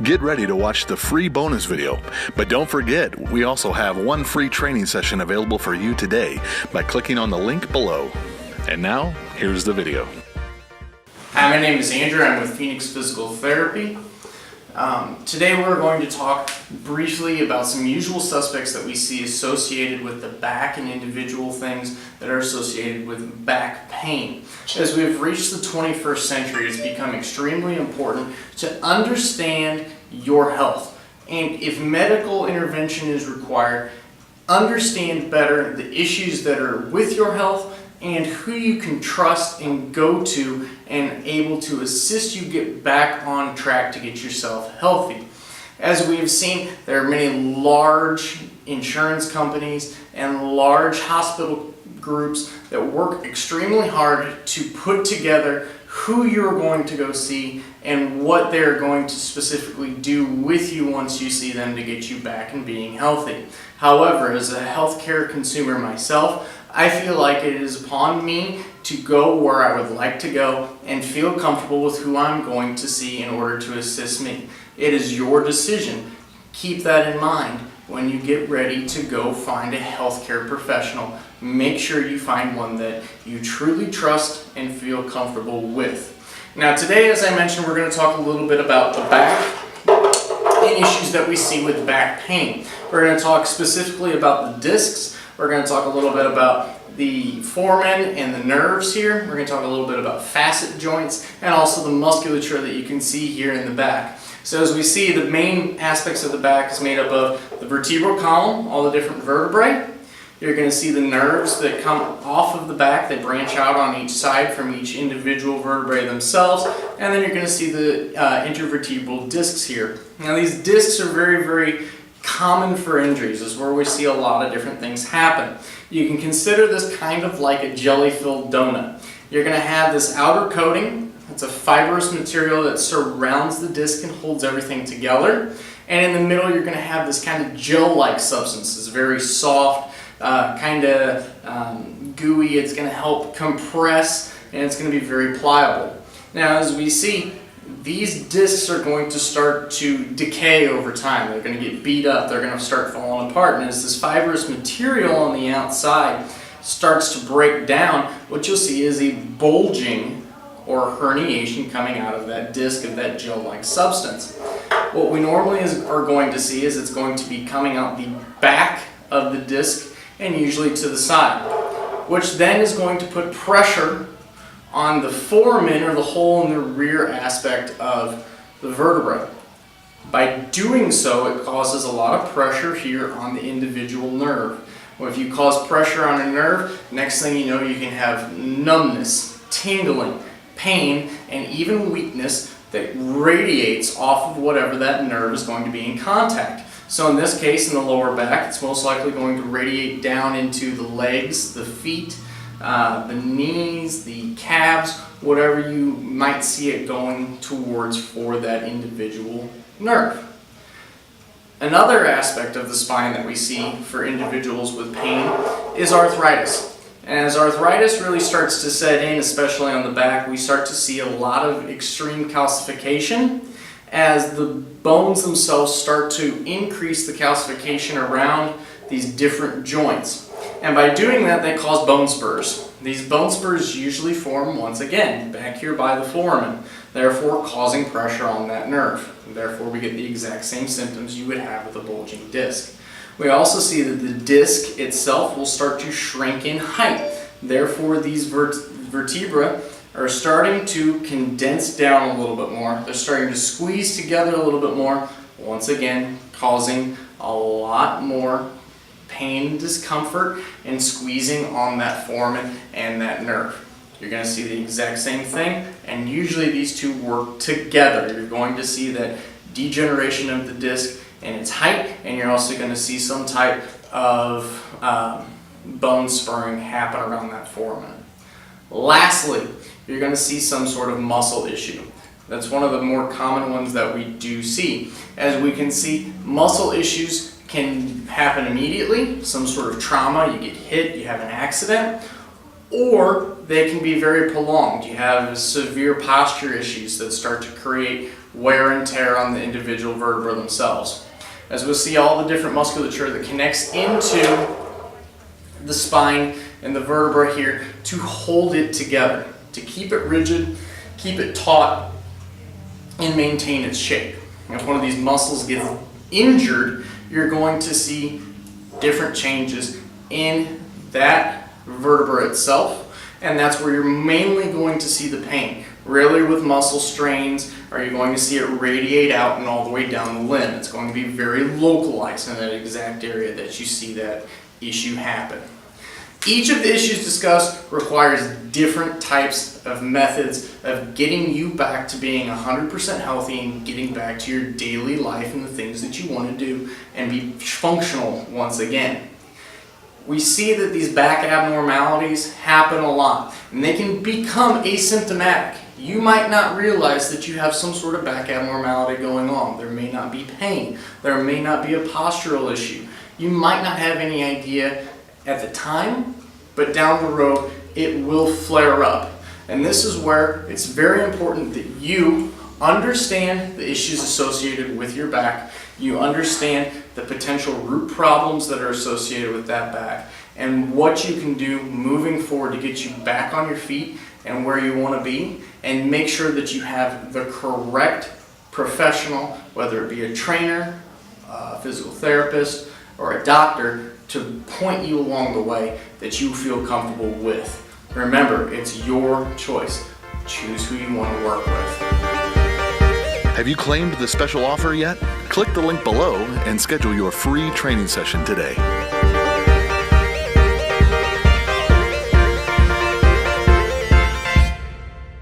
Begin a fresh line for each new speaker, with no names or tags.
Get ready to watch the free bonus video. But don't forget, we also have one free training session available for you today by clicking on the link below. And now, here's the video.
Hi, my name is Andrew. I'm with Phoenix Physical Therapy. Today we're going to talk briefly about some usual suspects that we see associated with the back and individual things that are associated with back pain. As we've reached the 21st century, it's become extremely important to understand your health. And if medical intervention is required, understand better the issues that are with your health and who you can trust and go to and able to assist you get back on track to get yourself healthy. As we have seen, there are many large insurance companies and large hospital groups that work extremely hard to put together who you're going to go see and what they're going to specifically do with you once you see them to get you back and being healthy. However, as a healthcare consumer myself, I feel like it is upon me to go where I would like to go and feel comfortable with who I'm going to see in order to assist me. It is your decision. Keep that in mind when you get ready to go find a healthcare professional. Make sure you find one that you truly trust and feel comfortable with. Now today, as I mentioned, we're going to talk a little bit about the back and issues that we see with back pain. We're going to talk specifically about the discs. We're going to talk a little bit about the foramen and the nerves here. We're going to talk a little bit about facet joints and also the musculature that you can see here in the back. So as we see, the main aspects of the back is made up of the vertebral column, all the different vertebrae. You're going to see the nerves that come off of the back. They branch out on each side from each individual vertebrae themselves. And then you're going to see the intervertebral discs here. Now these discs are very, very common for injuries. This is where we see a lot of different things happen. You can consider this kind of like a jelly-filled donut. You're going to have this outer coating. It's a fibrous material that surrounds the disc and holds everything together. And in the middle, you're going to have this kind of gel-like substance. It's very soft, kind of gooey. It's going to help compress, and it's going to be very pliable. Now, as we see, these discs are going to start to decay over time. They're going to get beat up. They're going to start falling apart. And as this fibrous material on the outside starts to break down, what you'll see is a bulging or herniation coming out of that disc of that gel-like substance. What we normally are going to see is it's going to be coming out the back of the disc and usually to the side, which then is going to put pressure on the foramen or the hole in the rear aspect of the vertebra. By doing so, it causes a lot of pressure here on the individual nerve. Well, if you cause pressure on a nerve, next thing you know, you can have numbness, tingling, pain, and even weakness that radiates off of whatever that nerve is going to be in contact. So in this case, in the lower back, it's most likely going to radiate down into the legs, the feet, the knees, the calves, whatever you might see it going towards for that individual nerve. Another aspect of the spine that we see for individuals with pain is arthritis. And as arthritis really starts to set in, especially on the back, we start to see a lot of extreme calcification as the bones themselves start to increase the calcification around these different joints. And by doing that, they cause bone spurs. These bone spurs usually form, once again, back here by the foramen, therefore causing pressure on that nerve. Therefore, we get the exact same symptoms you would have with a bulging disc. We also see that the disc itself will start to shrink in height. Therefore, these vertebrae are starting to condense down a little bit more. They're starting to squeeze together a little bit more, once again, causing a lot more pain, discomfort, and squeezing on that foramen and that nerve. You're going to see the exact same thing, and usually these two work together. You're going to see that degeneration of the disc and its height, and you're also going to see some type of bone spurring happen around that foramen. Lastly, you're going to see some sort of muscle issue. That's one of the more common ones that we do see. As we can see, muscle issues can happen immediately, some sort of trauma, you get hit, you have an accident, or they can be very prolonged. You have severe posture issues that start to create wear and tear on the individual vertebra themselves. As we'll see, all the different musculature that connects into the spine and the vertebra here to hold it together, to keep it rigid, keep it taut, and maintain its shape. If one of these muscles gets injured, you're going to see different changes in that vertebra itself, and that's where you're mainly going to see the pain. Rarely with muscle strains are you going to see it radiate out and all the way down the limb. It's going to be very localized in that exact area that you see that issue happen. Each of the issues discussed requires different types of methods of getting you back to being 100% healthy and getting back to your daily life and the things that you want to do and be functional once again. We see that these back abnormalities happen a lot, and they can become asymptomatic. You might not realize that you have some sort of back abnormality going on. There may not be pain. There may not be a postural issue. You might not have any idea at the time, but down the road it will flare up. And this is where it's very important that you understand the issues associated with your back. You understand the potential root problems that are associated with that back and what you can do moving forward to get you back on your feet and where you want to be, and make sure that you have the correct professional, whether it be a trainer, a physical therapist, or a doctor, to point you along the way that you feel comfortable with. Remember, it's your choice. Choose who you want to work with.
Have you claimed the special offer yet? Click the link below and schedule your free training session today.